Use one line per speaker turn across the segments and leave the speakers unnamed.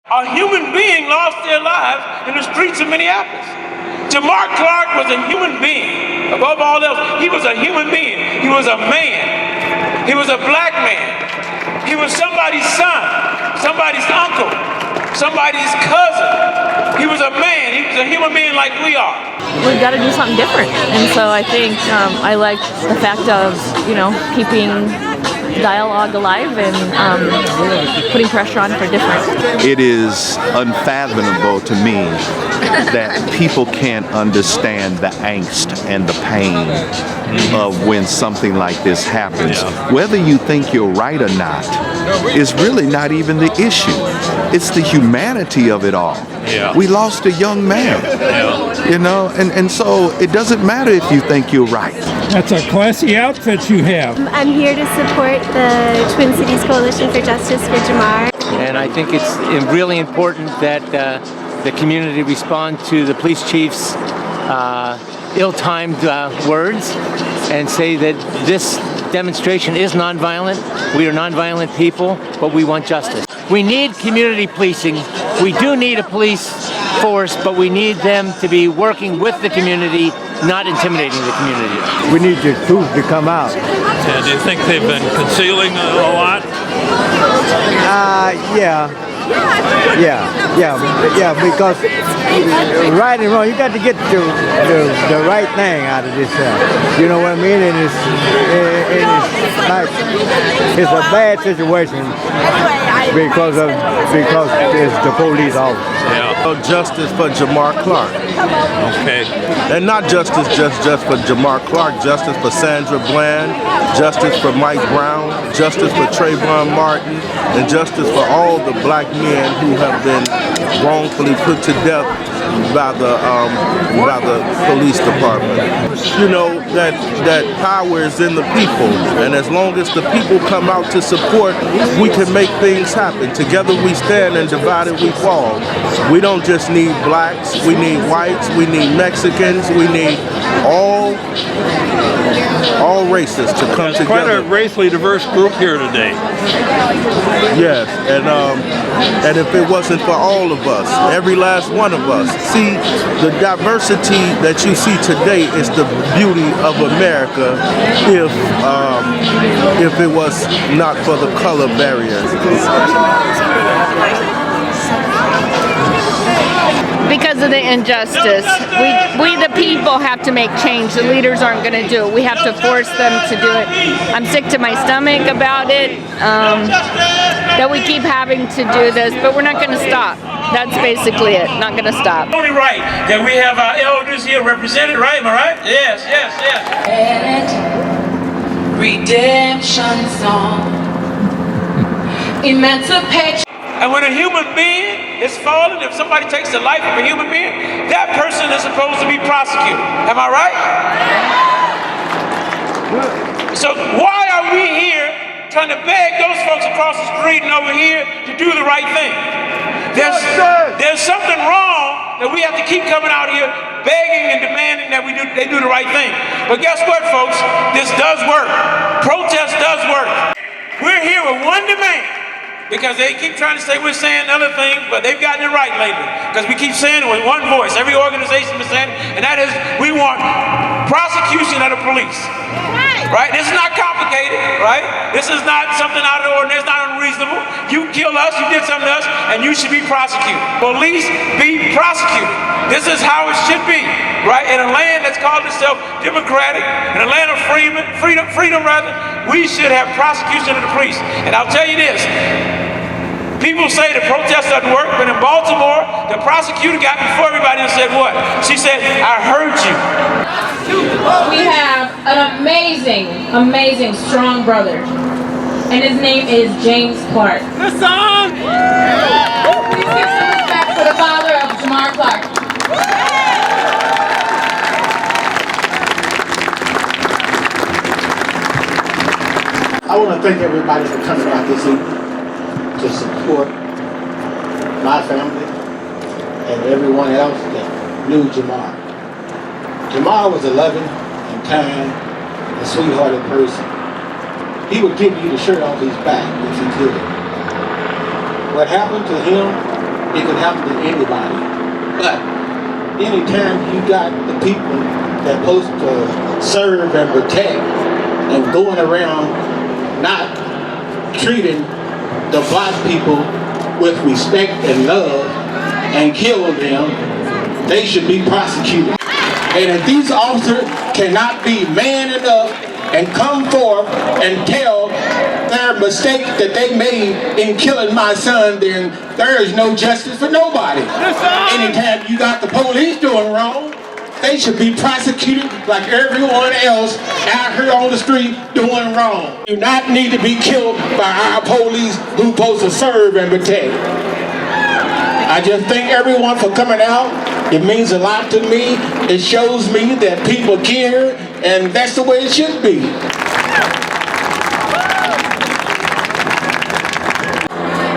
A human being lost their lives in the streets of Minneapolis. Jamar Clark was a human being. Above all else, he was a human being. He was a man. He was a black man. He was somebody's son, somebody's uncle, somebody's cousin. He was a man. He was a human being like we are.
We've got to do something different. And so I think I like the fact of, keeping dialogue alive and putting pressure on for different.
It is unfathomable to me that people can't understand the angst and the pain of when something like this happens. Whether you think you're right or not is really not even the issue. It's the humanity of it all. We lost a young man, and so it doesn't matter if you think you're right.
That's a classy outfit you have.
I'm here to support the Twin Cities Coalition for Justice for Jamar.
And I think it's really important that the community respond to the police chief's ill-timed words and say that this demonstration is nonviolent. We are nonviolent people, but we want justice. We need community policing. We do need a police force, but we need them to be working with the community, not intimidating the community.
We need the truth to come out.
And do you think they've been concealing a lot?
Yeah, because right and wrong, you got to get the right thing out of this. You know what I mean? And it's a bad situation because it's the police officer.
Justice for Jamar Clark.
Okay.
And not justice just for Jamar Clark, justice for Sandra Bland, justice for Mike Brown, justice for Trayvon Martin, and justice for all the black men who have been wrongfully put to death by the police department. You know that power is in the people, and as long as the people come out to support, we can make things happen. Together we stand, and divided we fall. We don't just need blacks, we need whites, we need Mexicans, we need all races to come together.
Quite a racially diverse group here today.
Yes, and if it wasn't for all of us, every last one of us, see, the diversity that you see today is the beauty of America. If it was not for the color barrier.
Because of the injustice, we the people have to make change. The leaders aren't going to do it. We have to force them to do it. I'm sick to my stomach about it, that we keep having to do this, but we're not going to stop. That's basically it. Not going to stop.
Only right that we have our elders here represented, right? Am I right? Yes.
Redemption song. Emancipation.
And when a human being is fallen, if somebody takes the life of a human being, that person is supposed to be prosecuted. Am I right? So why are we here trying to beg those folks across the street and over here to do the right thing? There's something wrong that we have to keep coming out here begging and demanding that they do the right thing. But guess what, folks? This does work. Protest does work. We're here with one demand. Because they keep trying to say we're saying other things, but they've gotten it right lately. Because we keep saying it with one voice. Every organization is saying, and that is, we want prosecution of the police. Right? This is not complicated, right? This is not something out of the ordinary, it's not unreasonable. You killed us, you did something to us, and you should be prosecuted. Police be prosecuted. This is how it should be, right? In a land that's called itself democratic, in a land of freedom, we should have prosecution of the police. And I'll tell you this, people say the protest doesn't work, but in Baltimore, the prosecutor got before everybody and said what? She said, I heard you.
We have an amazing, strong brother. And his name is James Clark.
The song!
Please give some respect for the father of Jamar Clark.
I want to thank everybody for coming out this evening to support my family and everyone else that knew Jamar. Jamar was a loving and kind and sweethearted person. He would give you the shirt off his back if he could. What happened to him It could happen to anybody. But anytime you got the people that supposed to serve and protect and going around not treating the black people with respect and love and killing them, they should be prosecuted. And if these officers cannot be man enough and come forth and tell their mistake that they made in killing my son, then there is no justice for nobody. Anytime you got the police doing wrong, they should be prosecuted like everyone else out here on the street doing wrong. You do not need to be killed by our police who supposed to serve and protect. I just thank everyone for coming out. It means a lot to me. It shows me that people care, and that's the way it should be.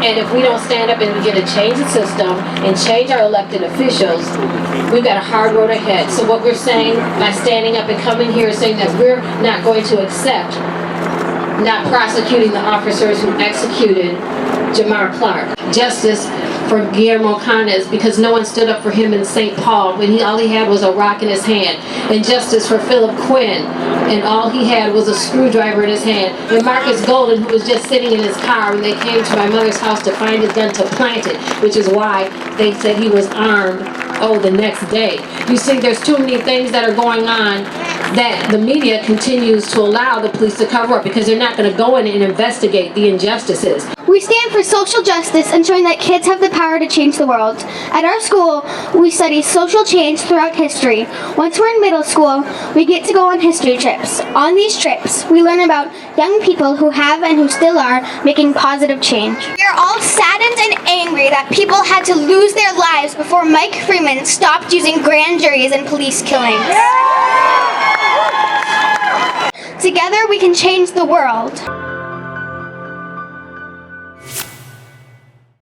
And if we don't stand up and begin to change the system and change our elected officials, we've got a hard road ahead. So what we're saying by standing up and coming here is saying that we're not going to accept not prosecuting the officers who executed Jamar Clark. Justice for Guillermo Canes, because no one stood up for him in St. Paul when all he had was a rock in his hand. And justice for Philip Quinn, and all he had was a screwdriver in his hand. And Marcus Golden, who was just sitting in his car when they came to my mother's house to find his gun to plant it, which is why they said he was armed, the next day. You see, there's too many things that are going on that the media continues to allow the police to cover up because they're not going to go in and investigate the injustices.
We stand for social justice, ensuring that kids have the power to change the world. At our school, we study social change throughout history. Once we're in middle school, we get to go on history trips. On these trips, we learn about young people who have and who still are making positive change. We are all saddened and angry that people had to lose their lives before Mike Freeman stopped using grand juries and police killings. Together we can change the world.